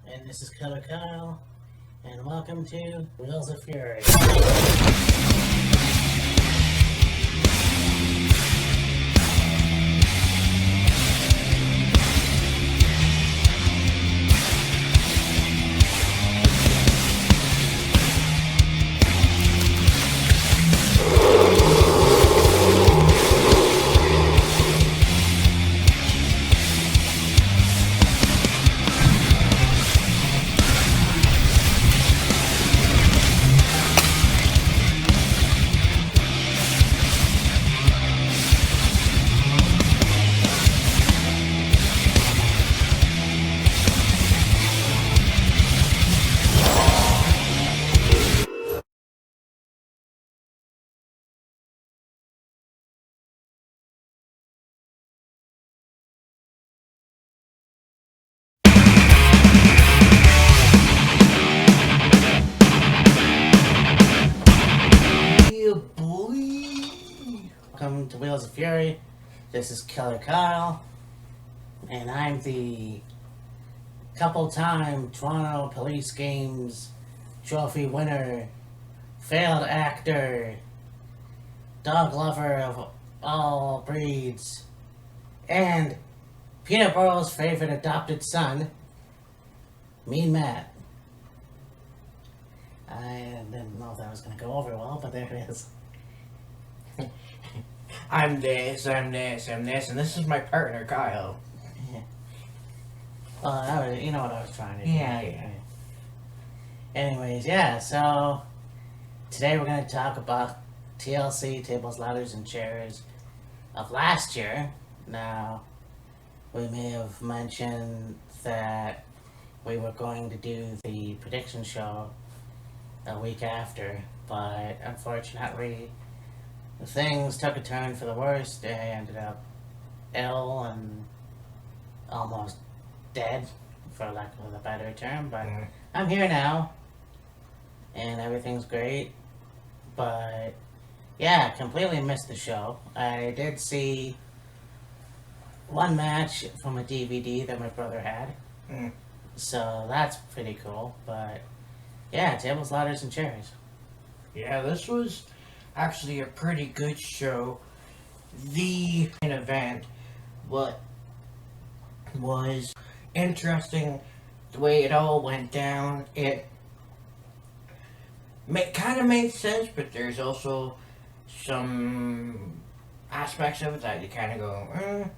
and this is Killer Kyle, and welcome to Wheels of Fury. Welcome to Wheels of Fury. This is Killer Kyle, and I'm the couple-time Toronto Police Games trophy winner, failed actor, dog lover of all breeds, and Peterborough's favorite adopted son, Mean Matt. I didn't know if that was going to go over well, but there it is. I'm this, and this is my partner, Kyle. Yeah. Well, you know what I was trying to do. Yeah. Anyways, so today we're going to talk about TLC, Tables, Ladders, and Chairs of last year. Now, we may have mentioned that we were going to do the prediction show a week after, but unfortunately, things took a turn for the worst. I ended up ill and almost dead, for lack of a better term, but I'm here now, and everything's great. But yeah, completely missed the show. I did see one match from a DVD that my brother had, so that's pretty cool. But yeah, Tables, Ladders, and Chairs. Yeah, this was actually a pretty good show. The main event, what was interesting, the way it all went down, it kind of made sense, but there's also some aspects of it that you kind of go,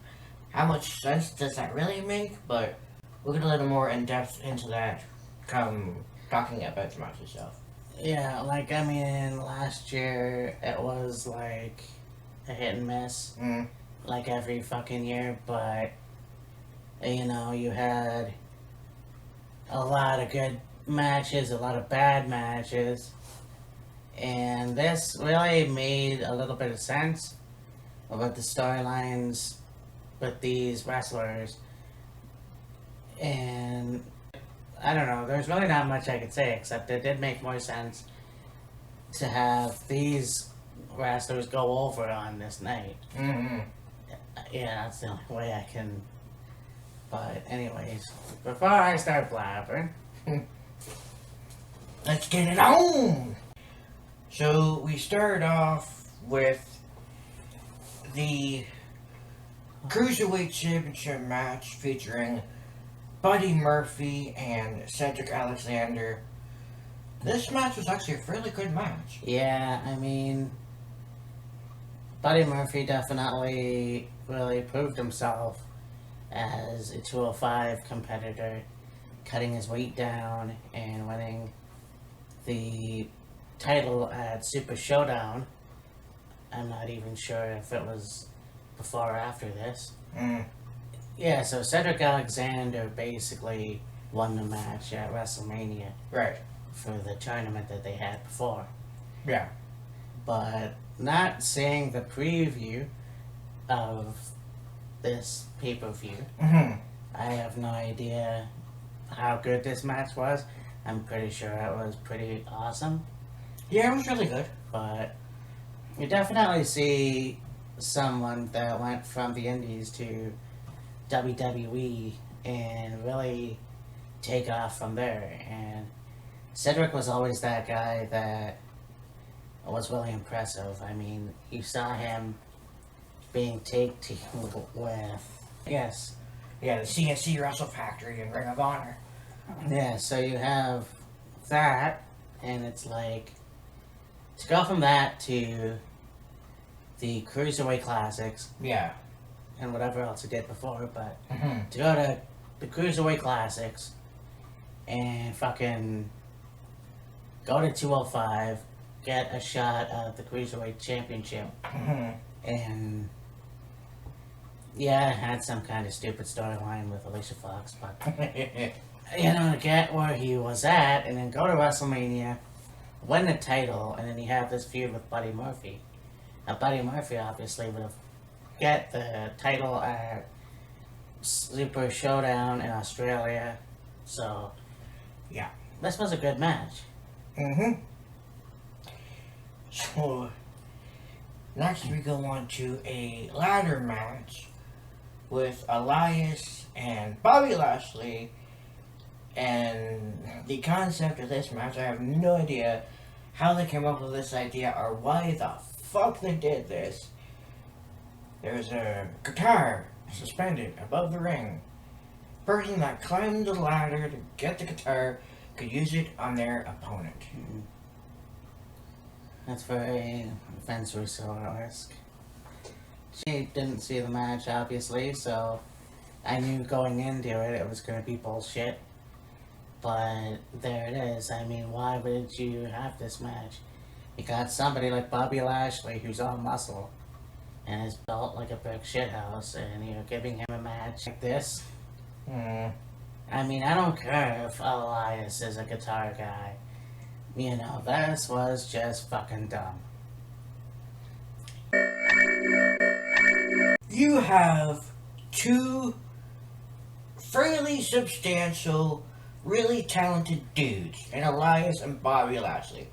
how much sense does that really make? But we'll get a little more in depth into that come talking about the match itself. Yeah, last year it was like a hit and miss, like every fucking year, but you had a lot of good matches, a lot of bad matches, and this really made a little bit of sense about the storylines with these wrestlers, and I don't know, there's really not much I could say, except it did make more sense to have these wrestlers go over on this night. Yeah, that's the only way I can. But anyways, before I start blabbering, let's get it on! So we started off with the Cruiserweight Championship match featuring Buddy Murphy and Cedric Alexander. This match was actually a fairly good match. Yeah, Buddy Murphy definitely really proved himself as a 205 competitor, cutting his weight down and winning the title at Super Showdown. I'm not even sure if it was before or after this. Yeah, so Cedric Alexander basically won the match at WrestleMania. Right. For the tournament that they had before. Yeah. But not seeing the preview of this pay-per-view, I have no idea how good this match was. I'm pretty sure it was pretty awesome. Yeah, it was really good. But you definitely see someone that went from the Indies to WWE and really take off from there. And Cedric was always that guy that was really impressive. I mean, you saw him being tag team with, yes. Yeah, the CNC Wrestle Factory and Ring of Honor. Yeah, so you have that, and it's like, to go from that to the Cruiserweight Classics, Yeah. and whatever else he did before, but Mm-hmm. to go to the Cruiserweight Classics and fucking go to 205, get a shot at the Cruiserweight Championship, Mm-hmm. and yeah, it had some kind of stupid storyline with Alicia Fox, but you know, to get where he was at, and then go to WrestleMania, win the title, and then you have this feud with Buddy Murphy. Now, Buddy Murphy obviously would have get the title at Super Showdown in Australia, so Yeah. this was a good match. Mm-hmm. So, next we go on to a ladder match with Elias and Bobby Lashley. And the concept of this match, I have no idea how they came up with this idea or why the fuck they did this. There's a guitar suspended above the ring. Person that climbed the ladder to get the guitar could use it on their opponent. That's very Vince Russo-esque. She didn't see the match, obviously, so I knew going into it was going to be bullshit. But there it is. I mean, why would you have this match? You got somebody like Bobby Lashley who's all muscle and is built like a brick shithouse, and you're giving him a match like this? I mean, I don't care if Elias is a guitar guy. You know, this was just fucking dumb. You have two fairly substantial, really talented dudes in Elias and Bobby Lashley.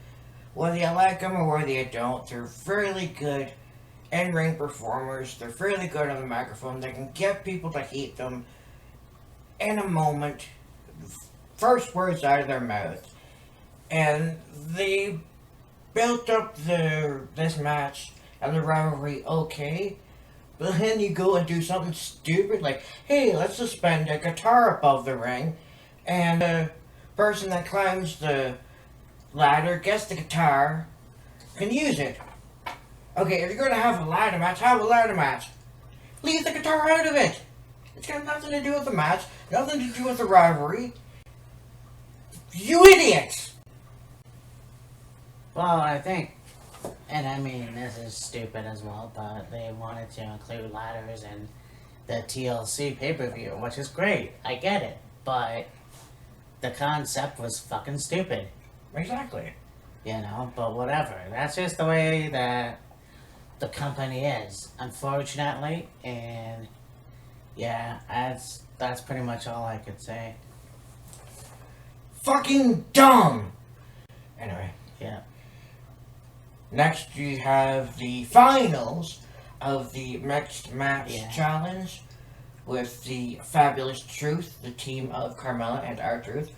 Whether you like them or whether you don't, they're fairly good in-ring performers. They're fairly good on the microphone. They can get people to hate them in a moment. First words out of their mouth. And they built up this match and the rivalry okay. But then you go and do something stupid like, hey, let's suspend a guitar above the ring. And the person that climbs the ladder, gets the guitar, can use it. Okay, if you're going to have a ladder match, have a ladder match. Leave the guitar out of it. It's got nothing to do with the match, nothing to do with the rivalry. You idiots! Well, I think, and I mean, this is stupid as well, but they wanted to include ladders in the TLC pay-per-view, which is great. I get it, but the concept was fucking stupid. Exactly. You know, but whatever. That's just the way that the company is, unfortunately, and yeah, that's pretty much all I could say. Fucking dumb! Anyway. Yeah. Next you have the finals of the mixed match challenge with the Fabulous Truth, the team of Carmella and RTruth,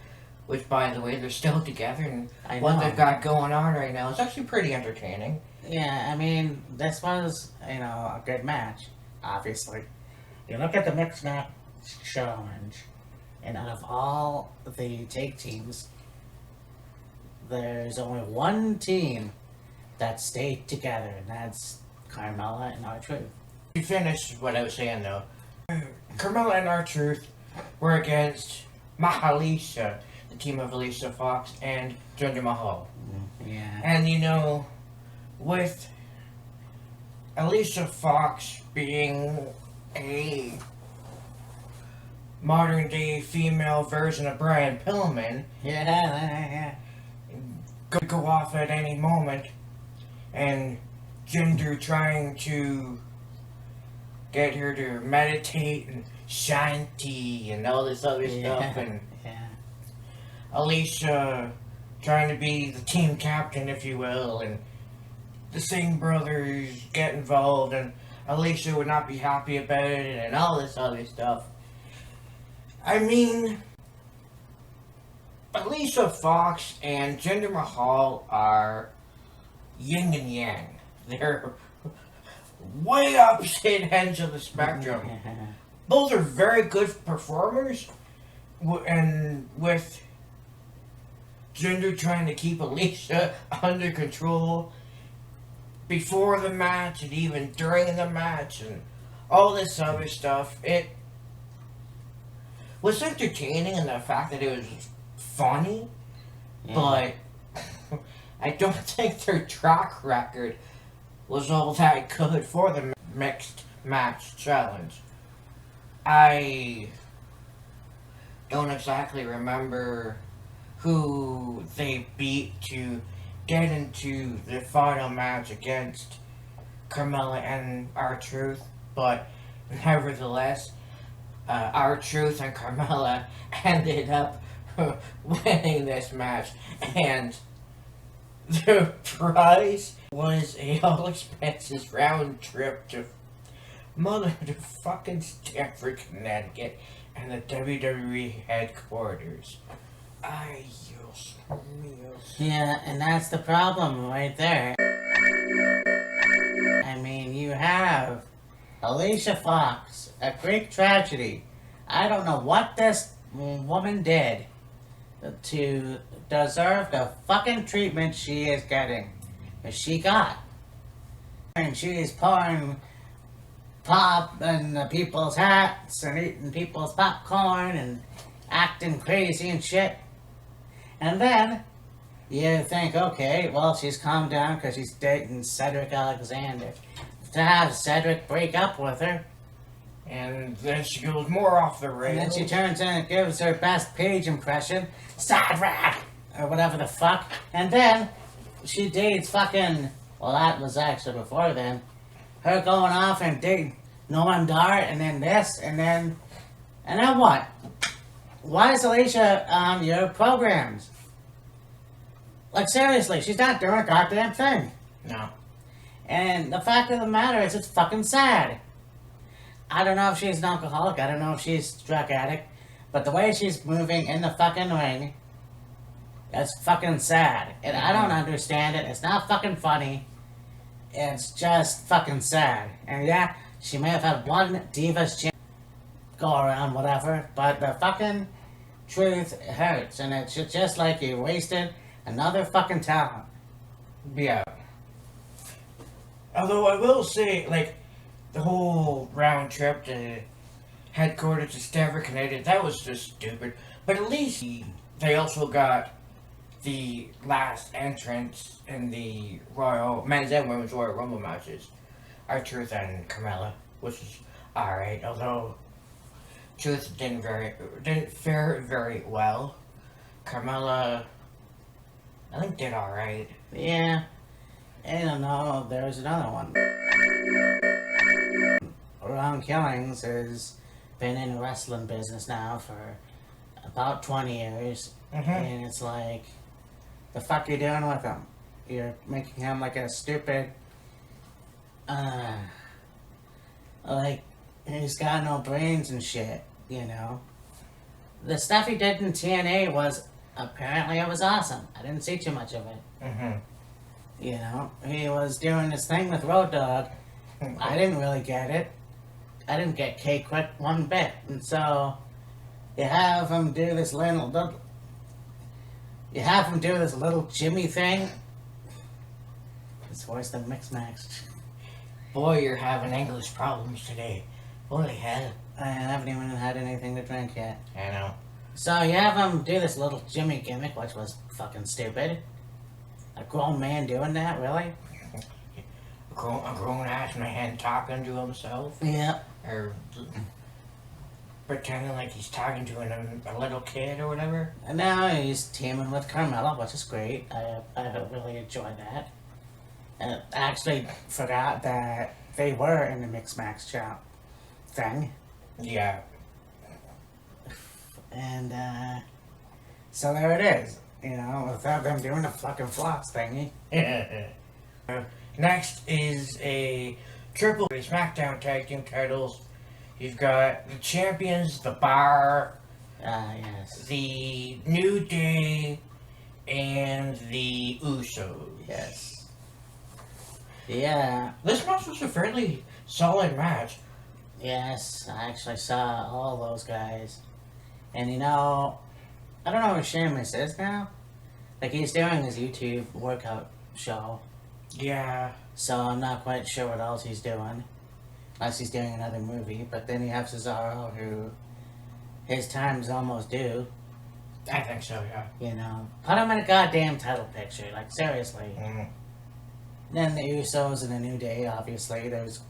which, by the way, they're still together, and what they've got going on right now is actually pretty entertaining. Yeah, I mean, this was, you know, a good match, obviously. You look at the mixed match challenge, and out of all the tag teams, there's only one team that stayed together, and that's Carmella and RTruth. To finish what I was saying, though, Carmella and RTruth were against Alicia, the team of Alicia Fox and Jinder Mahal. Yeah. And, you know, with Alicia Fox being a modern-day female version of Brian Pillman, could go off at any moment, and Jinder trying to get her to meditate and shanty and all this other stuff, and Alicia trying to be the team captain, if you will, and the Singh brothers get involved, and Alicia would not be happy about it, and all this other stuff. I mean, Alicia Fox and Jinder Mahal are yin and yang. They're way opposite ends of the spectrum. Both are very good performers, and with Jinder trying to keep Alicia under control before the match and even during the match and all this other stuff, it was entertaining in the fact that it was funny, but I don't think their track record was all that good for the mixed match challenge. I don't exactly remember who they beat to get into the final match against Carmella and RTruth, but nevertheless, RTruth and Carmella ended up winning this match, and the prize was a all expenses round trip to motherfucking Stamford, Connecticut, and the WWE headquarters. Yeah, and that's the problem right there. I mean, you have Alicia Fox, a Greek tragedy. I don't know what this woman did to deserve the fucking treatment she is getting. She got. And she is pouring pop in people's hats and eating people's popcorn and acting crazy and shit. And then you think, okay, well, she's calmed down because she's dating Cedric Alexander. To have Cedric break up with her. And then she goes more off the rails. And then she turns in and gives her best Paige impression, Cedric! Or whatever the fuck. And then she dates fucking, well, that was actually before then. Her going off and dating Noam Dar, and then this, and then what? Why is Alicia on your programs? Like, seriously, she's not doing a goddamn thing. No. And the fact of the matter is, it's fucking sad. I don't know if she's an alcoholic, I don't know if she's a drug addict, but the way she's moving in the fucking ring, it's fucking sad. And I don't understand it, it's not fucking funny. It's just fucking sad. And yeah, she may have had one Divas chance go around, whatever, but the fucking truth hurts, and it's just like you wasted another fucking talent. Yeah. Although I will say, like, the whole round trip to headquarters to Stamford, Connecticut, that was just stupid. But at least they also got the last entrance in the men's and women's Royal Rumble matches. RTruth and Carmella, which is alright, although Truth didn't fare very well. Carmella, I think, did alright. Yeah. I don't know, there's another one. Ron Killings has been in the wrestling business now for about 20 years. And it's like, the fuck you doing with him? You're making him like a stupid, like, he's got no brains and shit, you know? The stuff he did in TNA was, apparently it was awesome. I didn't see too much of it. You know, he was doing this thing with Road Dogg. I didn't really get it. I didn't get K-Quick one bit. And so, you have him do this little Jimmy thing. It's worse than Mix Max. Boy, you're having English problems today. Holy hell. I haven't even had anything to drink yet. I know. So you have him do this little Jimmy gimmick, which was fucking stupid. A grown man doing that, really? A grown ass man talking to himself? Yeah. Or pretending like he's talking to a little kid or whatever? And now he's teaming with Carmella, which is great. I really enjoy that. And I actually forgot that they were in the Mix Max chop thing. Yeah. And, so there it is. You know, without them doing the fucking flops thingy. Next is a triple SmackDown Tag Team titles. You've got the champions, The Bar, Yes. the New Day and the Usos. Yes. Yeah. This match was a fairly solid match. Yes, I actually saw all those guys. And you know, I don't know where Sheamus is now. Like, he's doing his YouTube workout show. Yeah. So I'm not quite sure what else he's doing. Unless he's doing another movie. But then you have Cesaro, who his time's almost due. I think so, yeah. You know, put him in a goddamn title picture. Like, seriously. Then the Usos and the New Day, obviously, there's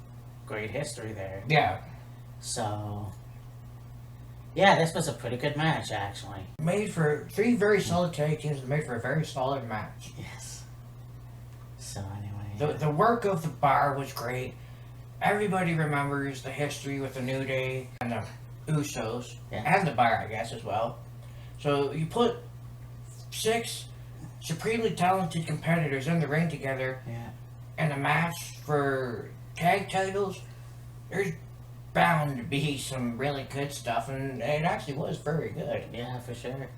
great history there. Yeah. So, yeah, this was a pretty good match, actually. Made for 3 very solid tag teams, made for a very solid match. Yes. So, anyway. The work of the bar was great. Everybody remembers the history with the New Day and the Usos. Yeah. And the bar, I guess, as well. So you put 6 supremely talented competitors in the ring together in a match for tag titles, there's bound to be some really good stuff, and it actually was very good. Yeah, for sure.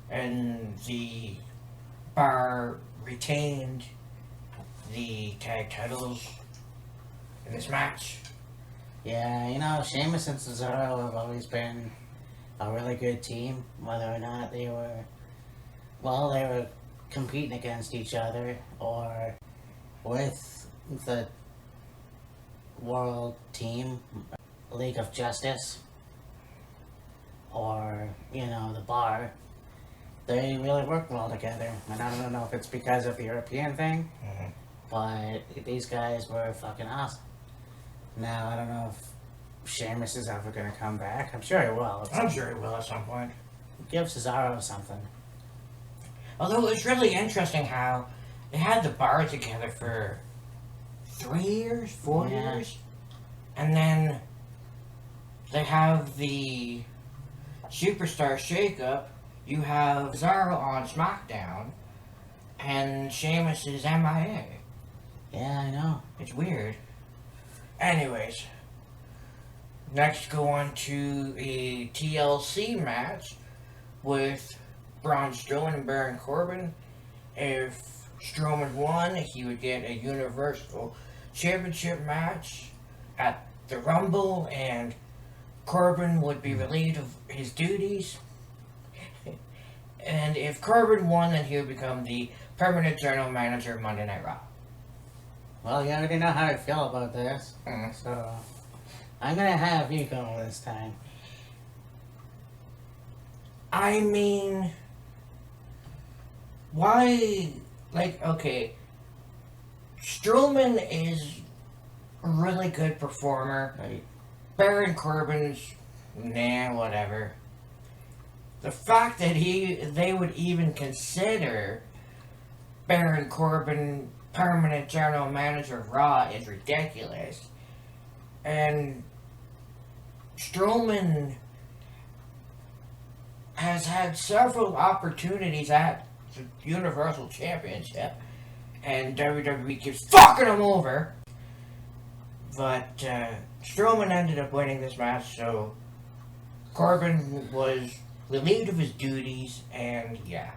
And the bar retained the tag titles in this match. Yeah, you know, Sheamus and Cesaro have always been a really good team, whether or not they were competing against each other or with the World Team, League of Justice, or, you know, the bar. They really work well together. And I don't know if it's because of the European thing, but these guys were fucking awesome. Now, I don't know if Sheamus is ever going to come back. I'm sure he will. I'm sure he will at some point. Give Cesaro something. Although it's really interesting how they had the bar together for 3 years, 4 years, and then they have the Superstar shakeup. You have Cesaro on SmackDown, and Sheamus is MIA. Yeah, I know. It's weird. Anyways, next go on to a TLC match with Braun Strowman and Baron Corbin. If Strowman won, he would get a Universal Championship match at the Rumble, and Corbin would be relieved of his duties. And if Corbin won, then he would become the permanent general manager of Monday Night Raw. Well, you already know how I feel about this, so I'm gonna have you go this time. I mean, why? Like, okay, Strowman is a really good performer. Right. Baron Corbin's, nah, whatever. The fact that they would even consider Baron Corbin permanent general manager of Raw is ridiculous. And Strowman has had several opportunities at the Universal Championship, and WWE keeps fucking him over. But Strowman ended up winning this match, so Corbin was relieved of his duties, and yeah.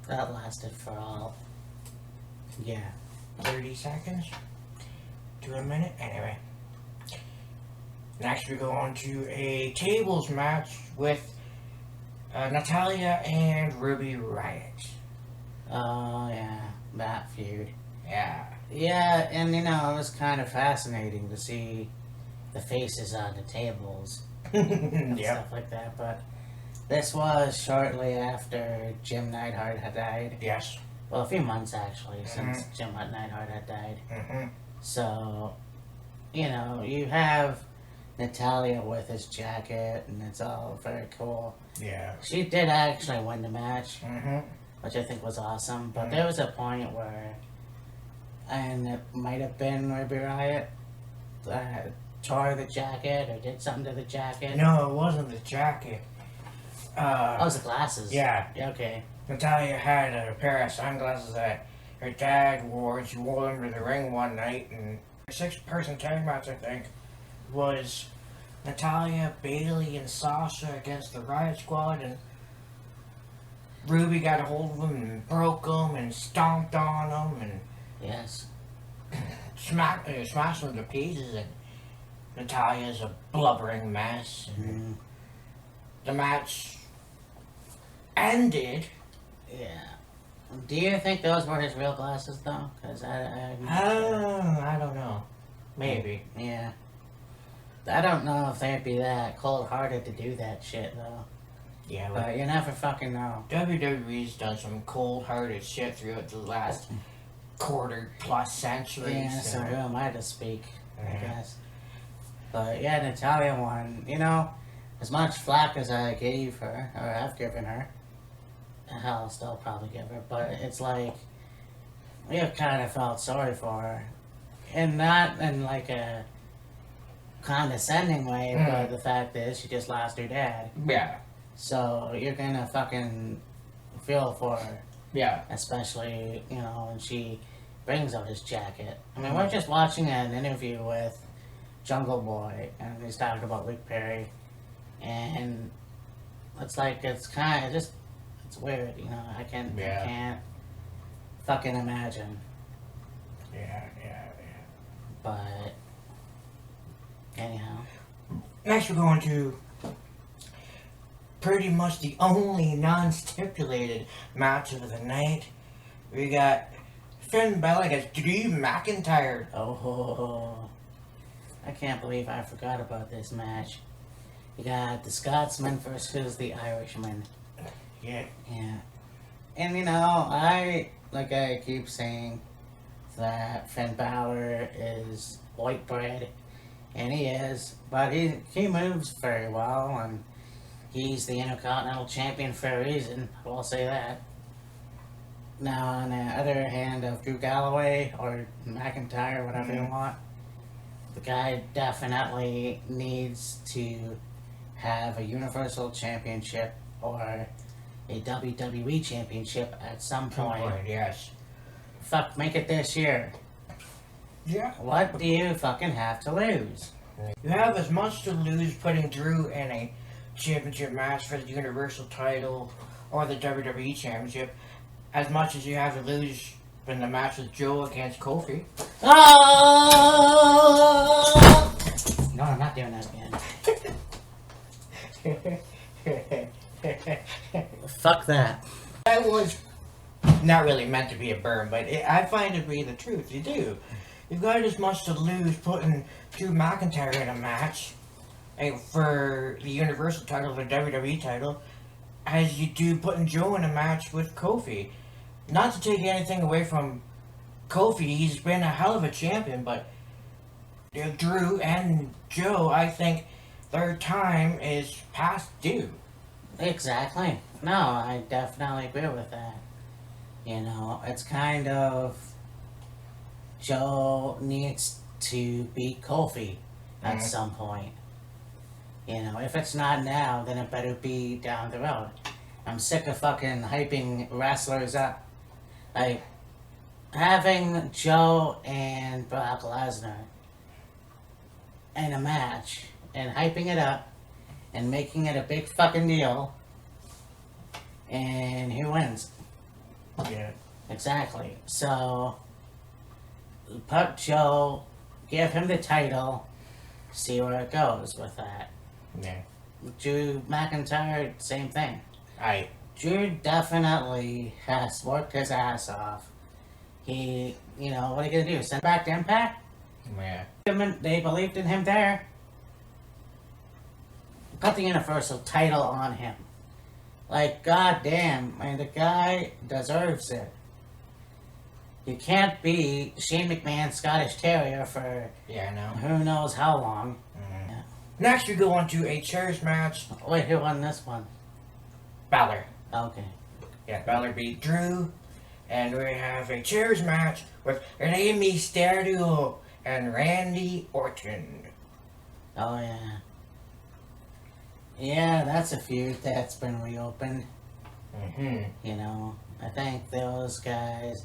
That lasted for all. Yeah. 30 seconds to a minute. Anyway. Next we go on to a tables match with Natalya and Ruby Riott. Oh, yeah. That feud. Yeah. Yeah, and you know, it was kind of fascinating to see the faces on the tables and stuff like that, but this was shortly after Jim Neidhart had died. Yes. Well, a few months actually, since Jim Neidhart had died. So, you know, you have Natalya with his jacket, and it's all very cool. Yeah. She did actually win the match, which I think was awesome, but there was a point where, and it might have been Ruby Riott, tore the jacket or did something to the jacket. No, it wasn't the jacket. Oh, it was the glasses. Yeah. Okay. Natalya had a pair of sunglasses that her dad wore, and she wore them to the ring one night, and a 6-person tag match, I think, was Natalya, Bailey, and Sasha against the Riot Squad, and Ruby got a hold of them and broke them and stomped on them and Yes. smashed them to pieces. And Natalya's a blubbering mess. And the match ended. Yeah. Do you think those were his real glasses, though? Because I don't know. Maybe. Yeah. I don't know if they'd be that cold-hearted to do that shit, though. Yeah, But you never fucking know. WWE's done some cold-hearted shit throughout the last quarter-plus century. Yeah, so who am I to speak, I Yeah. guess. But yeah, Natalya won. You know, as much flack as I gave her, or have given her, hell, I'll still probably give her, but it's like, we have kind of felt sorry for her. And not in like a condescending way, but the fact is, she just lost her dad. Yeah. So you're gonna fucking feel for her. Yeah. Especially, you know, when she brings out his jacket. I mean, we're just watching an interview with Jungle Boy, and he's talking about Rick Perry, and it's like, it's kind of just, it's weird, you know, I can't fucking imagine, Yeah. but anyhow. Next, we're going to pretty much the only non-stipulated match of the night. We got Finn Balor against Drew McIntyre. Oh, I can't believe I forgot about this match. You got the Scotsman versus the Irishman. Yeah. Yeah. And you know, like I keep saying, that Finn Balor is white bread, and he is, but he moves very well, and he's the Intercontinental Champion for a reason, I will say that. Now, on the other hand of Drew Galloway, or McIntyre, whatever you want, the guy definitely needs to have a Universal Championship or a WWE Championship at some point. Yes. Fuck, make it this year. Yeah. What do you fucking have to lose? You have as much to lose putting Drew in a championship match for the Universal title or the WWE Championship as much as you have to lose in the match with Joe against Kofi. Oh! No, I'm not doing that again. Fuck that. That was not really meant to be a burn, but I find it to be the truth. You do. You've got as much to lose putting Drew McIntyre in a match for the Universal title, the WWE title, as you do putting Joe in a match with Kofi. Not to take anything away from Kofi, he's been a hell of a champion, but Drew and Joe, I think their time is past due. Exactly. No, I definitely agree with that. You know, it's kind of, Joe needs to beat Kofi at some point. You know, if it's not now, then it better be down the road. I'm sick of fucking hyping wrestlers up. Like, having Joe and Brock Lesnar in a match and hyping it up and making it a big fucking deal, and who wins? Yeah. Exactly. So, put Joe, give him the title, see where it goes with that. Yeah. Drew McIntyre, same thing. Drew definitely has worked his ass off. He, you know, what are you gonna do? Send back to Impact? Yeah. They believed in him there. Put the Universal title on him. Like, goddamn, man, the guy deserves it. You can't be Shane McMahon's Scottish Terrier for who knows how long. Yeah. Next, we go on to a chairs match. Wait, who won this one? Balor. Okay. Yeah, Balor beat Drew. And we have a chairs match with Rey Mysterio and Randy Orton. Oh, yeah. Yeah, that's a feud that's been reopened. Mm-hmm. You know, I think those guys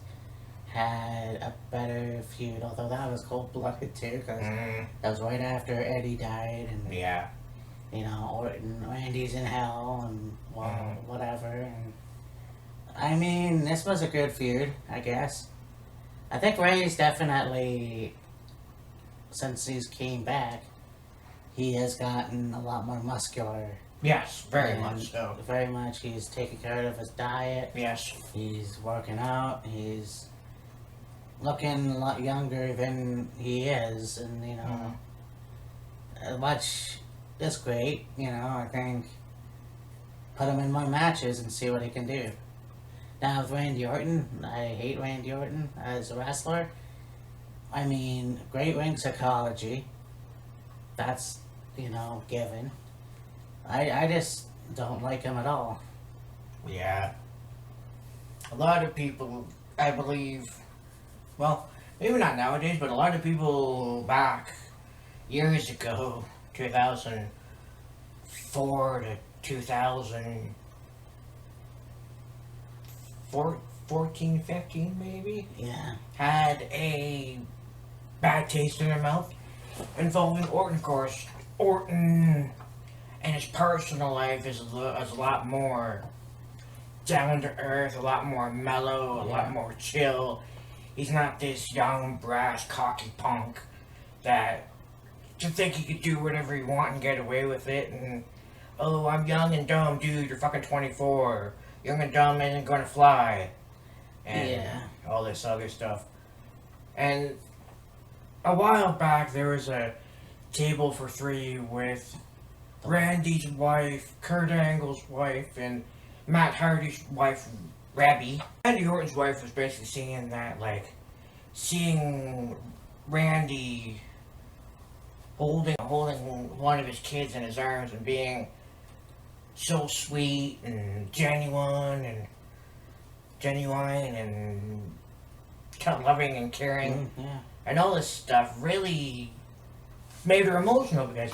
had a better feud, although that was cold-blooded too, because that was right after Eddie died, and Yeah. you know, Orton, Randy's in hell, and well, whatever. And I mean, this was a good feud, I guess. I think Ray's definitely, since he's came back, he has gotten a lot more muscular. Yes, very and much so. Very much. He's taking care of his diet. Yes. He's working out. He's looking a lot younger than he is, and you know, much is great. You know, I think put him in more matches and see what he can do. Now with Randy Orton, I hate Randy Orton as a wrestler. I mean, great ring psychology. That's, you know, given. I just don't like him at all. Yeah. A lot of people, I believe, well, maybe not nowadays, but a lot of people back years ago, 2004 to 2014, 15 maybe, Yeah. had a bad taste in their mouth involving Orton, of course. Orton and his personal life is a lot more down to earth, a lot more mellow, a lot more chill. He's not this young, brash, cocky punk that to think he could do whatever he want and get away with it. And oh, I'm young and dumb, dude. You're fucking 24. Young and dumb isn't gonna fly. And all this other stuff. And a while back, there was a table for three with Randy's wife, Kurt Angle's wife, and Matt Hardy's wife, Rabby. Randy Orton's wife was basically saying that, like, seeing Randy holding one of his kids in his arms and being so sweet and genuine and kind of loving and caring and all this stuff really made her emotional, because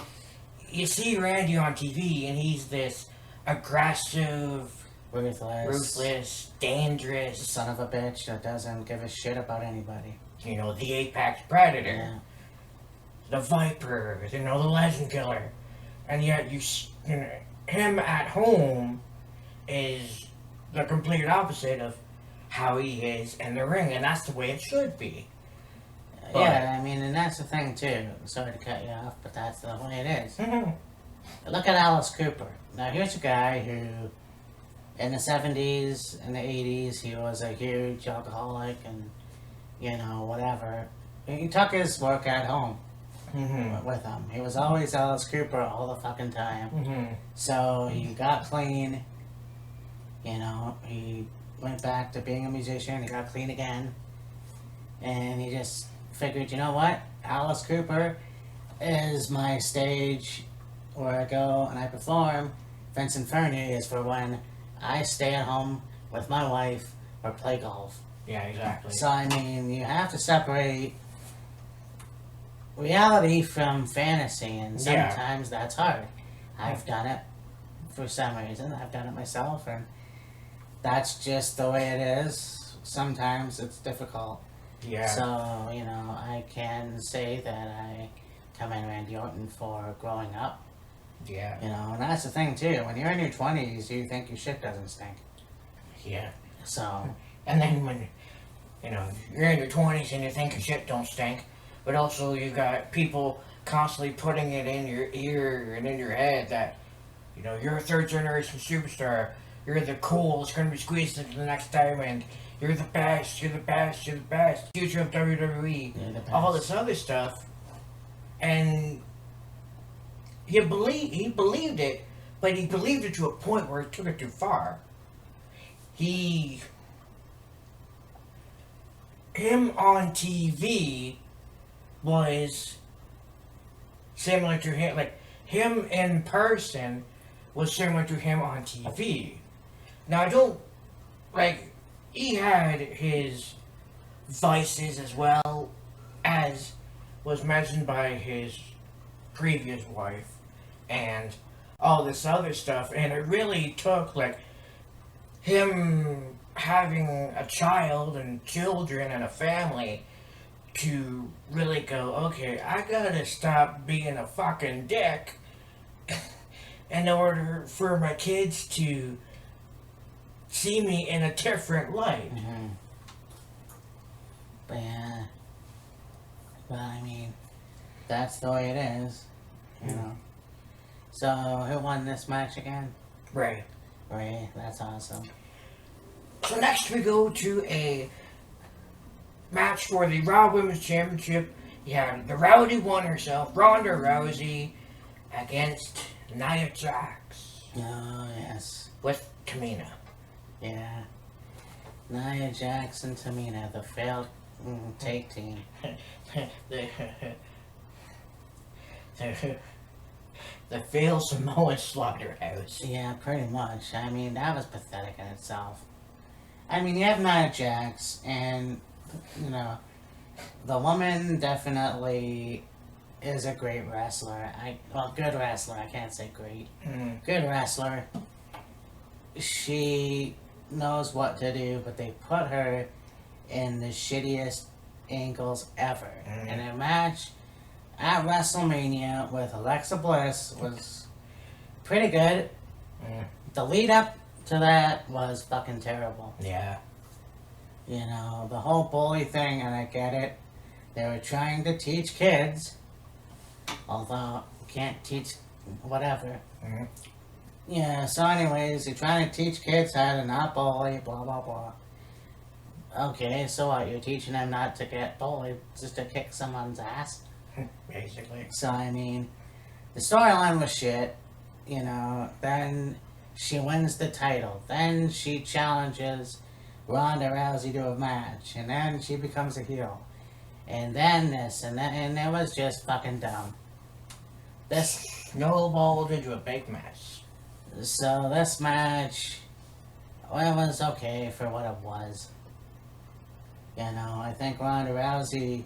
you see Randy on TV and he's this aggressive, ruthless, dangerous son of a bitch that doesn't give a shit about anybody. You know, the apex predator, Yeah. the viper, you know, the legend killer, and yet you know, him at home is the complete opposite of how he is in the ring, and that's the way it should be. But, yeah, I mean, and that's the thing too. Sorry to cut you off, but that's the way it is. Look at Alice Cooper. Now, here's a guy who, in the 70s and the 80s, he was a huge alcoholic and, you know, whatever. He took his work at home with him. He was always Alice Cooper all the fucking time. So he got clean. You know, he went back to being a musician. He got clean again. And he just figured, you know what? Alice Cooper is my stage where I go and I perform. Vince Inferno is for when I stay at home with my wife or play golf. Yeah, exactly. So, I mean, you have to separate reality from fantasy, and sometimes that's hard. I've done it for some reason. I've done it myself, and that's just the way it is. Sometimes it's difficult. Yeah. So, you know, I can say that I commend Randy Orton for growing up. Yeah. You know, and that's the thing, too. When you're in your 20s, you think your shit doesn't stink. Yeah. So. And then when, you know, you're in your 20s and you think your shit don't stink, but also you got people constantly putting it in your ear and in your head that, you know, you're a third generation superstar. You're the cool, it's gonna be squeezed into the next diamond. You're the best, you're the best, you're the best. Future of WWE. You're the best. All this other stuff. And he believed it, but he believed it to a point where he took it too far. Him on TV was similar to him, like, him in person was similar to him on TV. Now, I don't, like, he had his vices as well, as was mentioned by his previous wife, and all this other stuff, and it really took, like, him having a child and children and a family to really go, okay, I gotta stop being a fucking dick in order for my kids to see me in a different light. Mm-hmm. But yeah. But I mean, that's the way it is, you know. So, who won this match again? Right. Ray, that's awesome. So next we go to a match for the Raw Women's Championship. You have the Rowdy one herself, Ronda Rousey, against Nia Jax. Oh, yes. With Tamina. Yeah. Nia Jax and Tamina, the failed take team. the failed Samoan slaughterhouse. Yeah, pretty much. I mean, that was pathetic in itself. I mean, you have Nia Jax, and, you know, the woman definitely is a great wrestler. Good wrestler. I can't say great. Mm. Good wrestler. She knows what to do, but they put her in the shittiest angles ever. And a match at WrestleMania with Alexa Bliss was pretty good. The lead up to that was fucking terrible. Yeah. You know, the whole bully thing, and I get it. They were trying to teach kids, although can't teach whatever. Yeah, so anyways, you're trying to teach kids how to not bully, blah, blah, blah. Okay, so what? You're teaching them not to get bullied, just to kick someone's ass? Basically. So, I mean, the storyline was shit, you know. Then she wins the title. Then she challenges Ronda Rousey to a match. And then she becomes a heel. And then this, and that, and it was just fucking dumb. This snowballed into a big mess. So this match, well, it was okay for what it was. You know, I think Ronda Rousey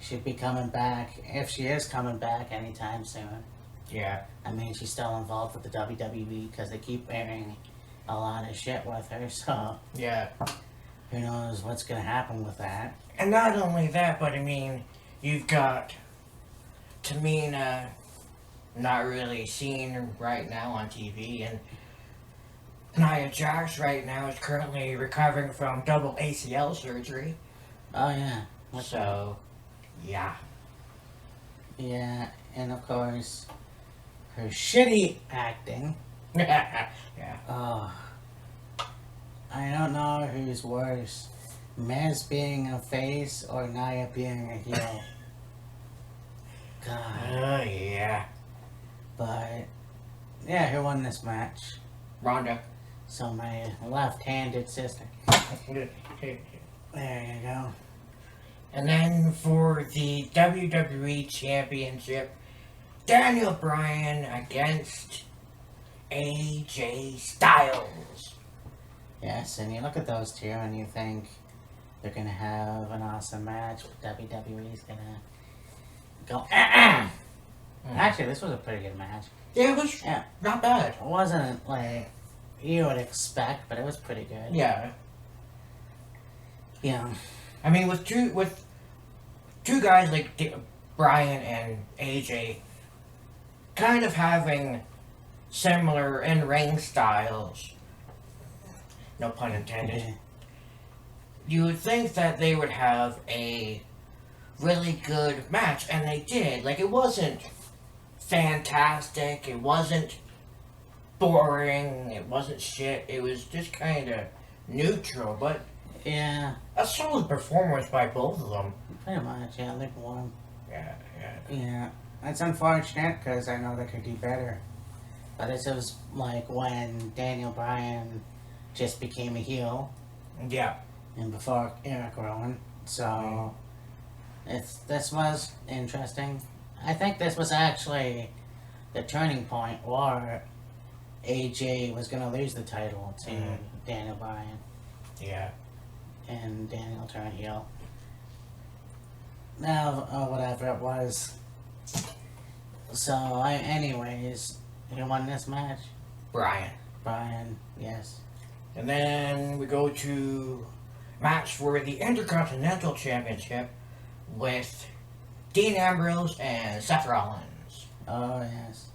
should be coming back, if she is coming back anytime soon. Yeah. I mean, she's still involved with the WWE because they keep airing a lot of shit with her, so... Yeah. Who knows what's going to happen with that. And not only that, but I mean, you've got Tamina not really seen right now on TV, and Nia Jax right now is currently recovering from double ACL surgery. Oh, yeah. So, yeah. Yeah, and of course, her shitty acting. Yeah. Oh. I don't know who's worse. Miz being a face or Nia being a heel. God. Oh, yeah. But, yeah, who won this match? Ronda. So my left-handed sister. There you go. And then for the WWE Championship, Daniel Bryan against AJ Styles. Yes, and you look at those two and you think they're going to have an awesome match, but WWE's going to go, Actually, this was a pretty good match. Yeah, it was not bad. It wasn't like you would expect, but it was pretty good. Yeah. Yeah. I mean, with two guys like Bryan and AJ kind of having similar in-ring styles, no pun intended, you would think that they would have a really good match, and they did. Like, it wasn't fantastic, it wasn't boring, it wasn't shit, it was just kind of neutral, but yeah, a solid performance by both of them. Pretty much, yeah, they won. Yeah. Yeah, it's unfortunate because I know they could do better. But this was like when Daniel Bryan just became a heel. Yeah. And before Eric Rowan. So, this was interesting. I think this was actually the turning point where AJ was going to lose the title to Daniel Bryan. Yeah. And Daniel turned heel. Now, whatever it was. So, anyways, who won this match? Bryan. Bryan, yes. And then we go to match for the Intercontinental Championship with Dean Ambrose and Seth Rollins. Oh, yes.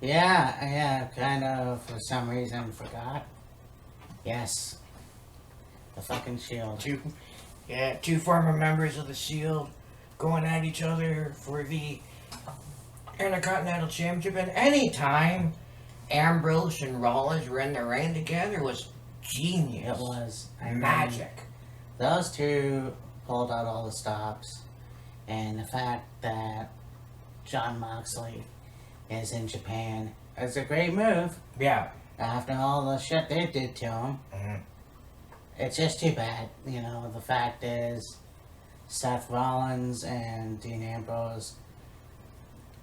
Yeah, kind of, for some reason, forgot. Yes. The fucking Shield. Two former members of the Shield going at each other for the Intercontinental Championship. And anytime Ambrose and Rollins were in the ring together was genius. It was. Magic. Those two pulled out all the stops. And the fact that Jon Moxley is in Japan is a great move. Yeah. After all the shit they did to him. Mm-hmm. It's just too bad. You know, the fact is, Seth Rollins and Dean Ambrose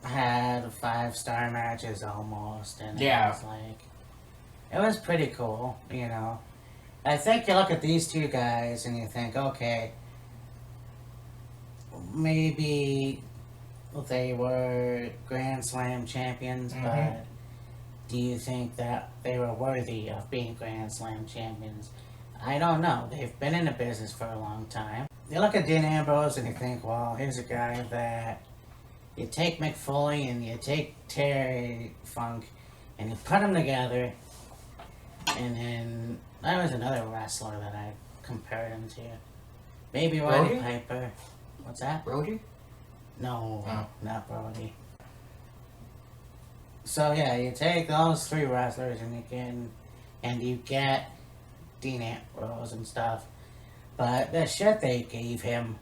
had 5-star matches almost. And yeah. It was pretty cool, you know. I think you look at these two guys and you think, okay, maybe they were Grand Slam champions, but do you think that they were worthy of being Grand Slam champions? I don't know. They've been in the business for a long time. You look at Dean Ambrose and you think, well, here's a guy that you take Mick Foley and you take Terry Funk and you put them together, and then that was another wrestler that I compared him to. Maybe Roddy Piper. What's that? Brody? No, not Brody. So yeah, you take those three wrestlers and you get Dean Ambrose and stuff. But the shit they gave him,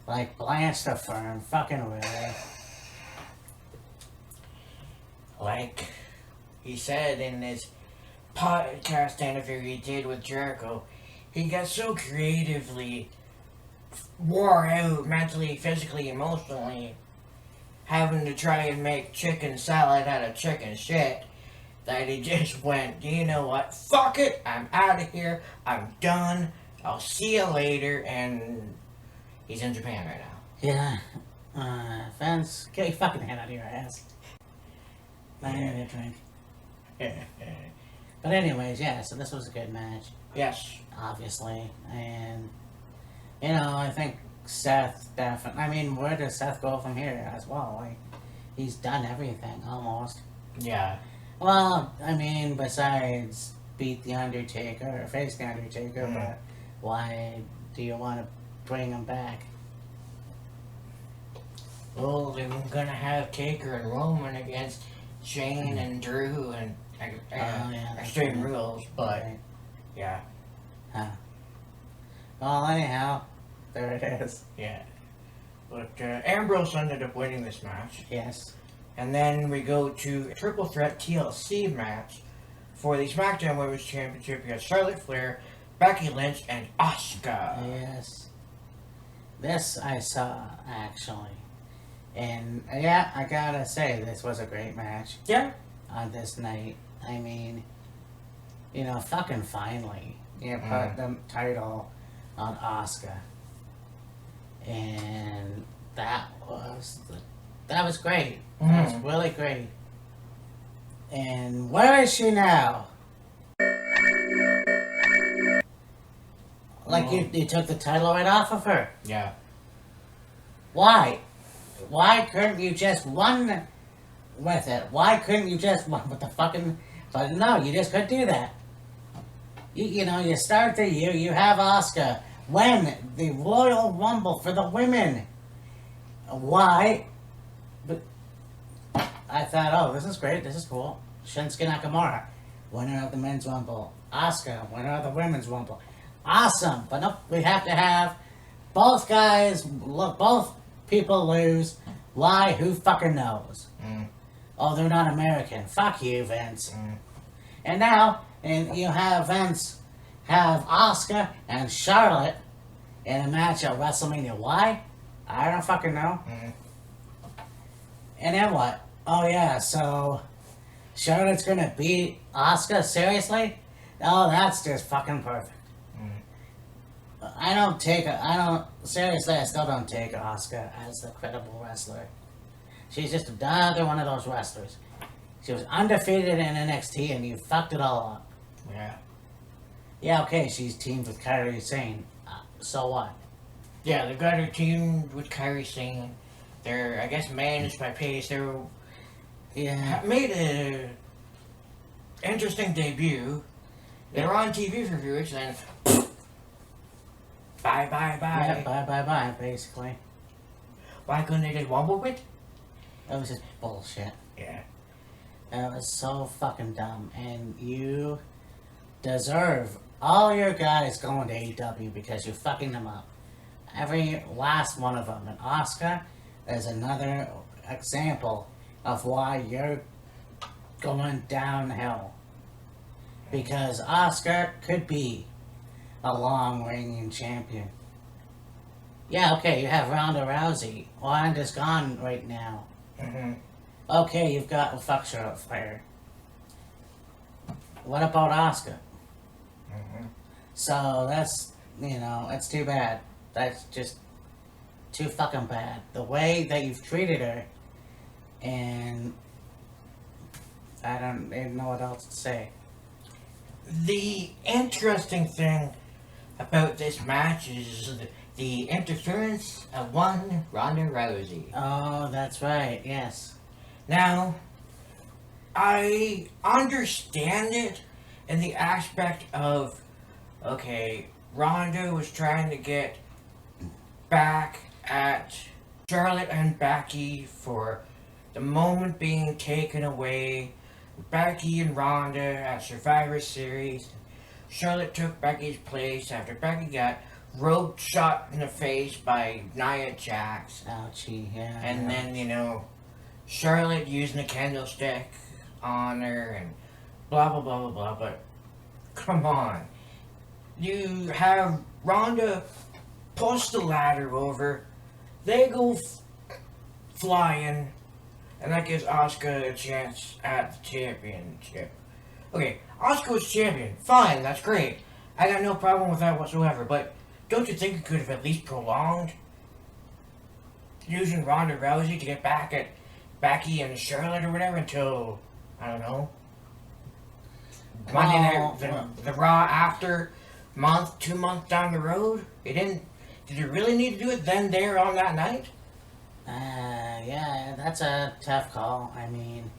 like Blanche the Fern, fucking really. Like he said in his podcast interview he did with Jericho, he got so creatively wore out mentally, physically, emotionally, having to try and make chicken salad out of chicken shit, that he just went, you know what, fuck it, I'm out of here, I'm done, I'll see you later, and he's in Japan right now. Yeah. Vince, get your fucking hand out of your ass. I need a drink. But anyways, yeah, so this was a good match. Yes. Obviously. And, you know, I think Seth definitely... I mean, where does Seth go from here as well? Like, he's done everything, almost. Yeah. Well, I mean, besides beat The Undertaker, or face The Undertaker, but why do you want to bring him back? Well, they're gonna have Taker and Roman against Shane and Drew and Extreme Rules, but yeah. Huh. Well, anyhow, there it is. Yeah. But Ambrose ended up winning this match. Yes. And then we go to a triple threat TLC match for the SmackDown Women's Championship against Charlotte Flair, Becky Lynch, and Asuka. Yes. This I saw, actually. And, yeah, I gotta say, this was a great match. Yeah. On this night. I mean, you know, fucking finally, you put the title on Asuka. And that was great. That was really great. And where is she now? Like, you took the title right off of her. Yeah. Why? Why couldn't you just won with it? Why couldn't you just won with the fucking... But no, you just couldn't do that. You know, you start the year, you have Asuka win the Royal Rumble for the women. Why? But I thought, oh, this is great, this is cool. Shinsuke Nakamura, winner of the Men's Rumble. Asuka, winner of the Women's Rumble. Awesome, but nope, we have to have both guys, both people lose. Why? Who fucking knows? Oh, they're not American. Fuck you, Vince. And now, you have Vince have Asuka and Charlotte in a match at WrestleMania. Why? I don't fucking know. And then what? Oh yeah, so Charlotte's gonna beat Asuka? Seriously? Oh, that's just fucking perfect. Seriously, I still don't take Asuka as the credible wrestler. She's just another one of those wrestlers. She was undefeated in NXT and you fucked it all up. Yeah. Yeah, okay, she's teamed with Kairi Sane. So what? Yeah, they've got her team with Kairi Sane. They're, I guess, managed by Pace. They're made a interesting debut. They were on TV for a few weeks, and then bye. Yeah, bye, basically. Why couldn't they just wobble with? That was just bullshit. Yeah. That was so fucking dumb. And you deserve all your guys going to AEW because you're fucking them up. Every last one of them. And Asuka is another example of why you're going downhill. Because Asuka could be a long reigning champion. Yeah, okay, you have Ronda Rousey. Ronda's gone right now. Mm-hmm. Okay, you've got a fuck shirt fire. What about Asuka? Mm-hmm. So that's, it's too bad. That's just too fucking bad. The way that you've treated her, and I don't even know what else to say. The interesting thing about this match is the interference of one Ronda Rousey. Oh, that's right, yes. Now, I understand it in the aspect of, okay, Ronda was trying to get back at Charlotte and Becky for the moment being taken away. Becky and Ronda at Survivor Series. Charlotte took Becky's place after Becky got rope shot in the face by Nia Jax. Ouchie, yeah. And then, Charlotte using a candlestick on her and blah, blah, blah, blah, blah. But come on. You have Ronda push the ladder over. They go flying. And that gives Asuka a chance at the championship. Okay, Asuka was champion. Fine, that's great. I got no problem with that whatsoever. But don't you think it could have at least prolonged using Ronda Rousey to get back at Becky and Charlotte or whatever until, I don't know, Monday night, the Raw after month, 2 months down the road? Did you really need to do it then there on that night? Yeah, that's a tough call. I mean,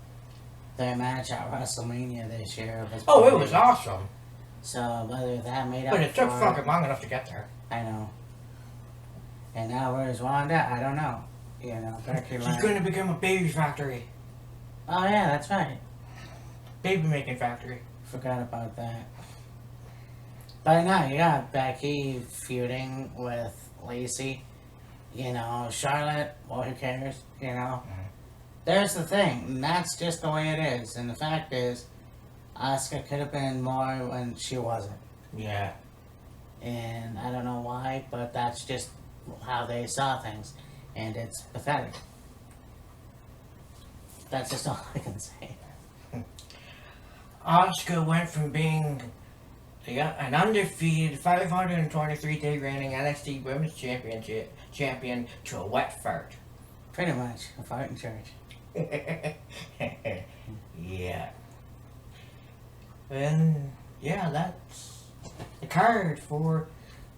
their match at WrestleMania this year was... Oh, it was awesome. So, whether that made up But it took for fucking long enough to get there. I know. And now where's Ronda? I don't know. Becky She's Lynch. going to become a baby factory. Oh, yeah, that's right. Baby making factory. Forgot about that. But now you got Becky feuding with Lacey. Charlotte, well, who cares? There's the thing, and that's just the way it is. And the fact is, Asuka could have been more when she wasn't. Yeah. And I don't know why, but that's just how they saw things. And it's pathetic. That's just all I can say. Asuka went from being an undefeated 523-day reigning NXT Women's champion to a wet fart. Pretty much. A fart in church. Yeah. And, yeah, that's the card for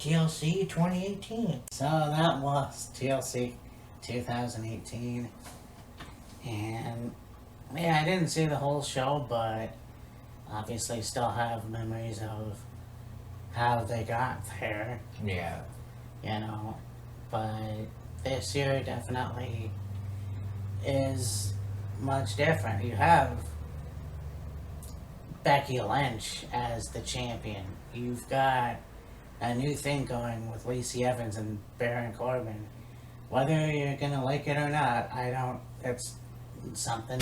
TLC 2018. So that was TLC 2018. And, yeah, I didn't see the whole show, but obviously still have memories of how they got there. Yeah. But this year definitely is much different. You have Becky Lynch as the champion. You've got a new thing going with Lacey Evans and Baron Corbin. Whether you're gonna like it or not, it's something.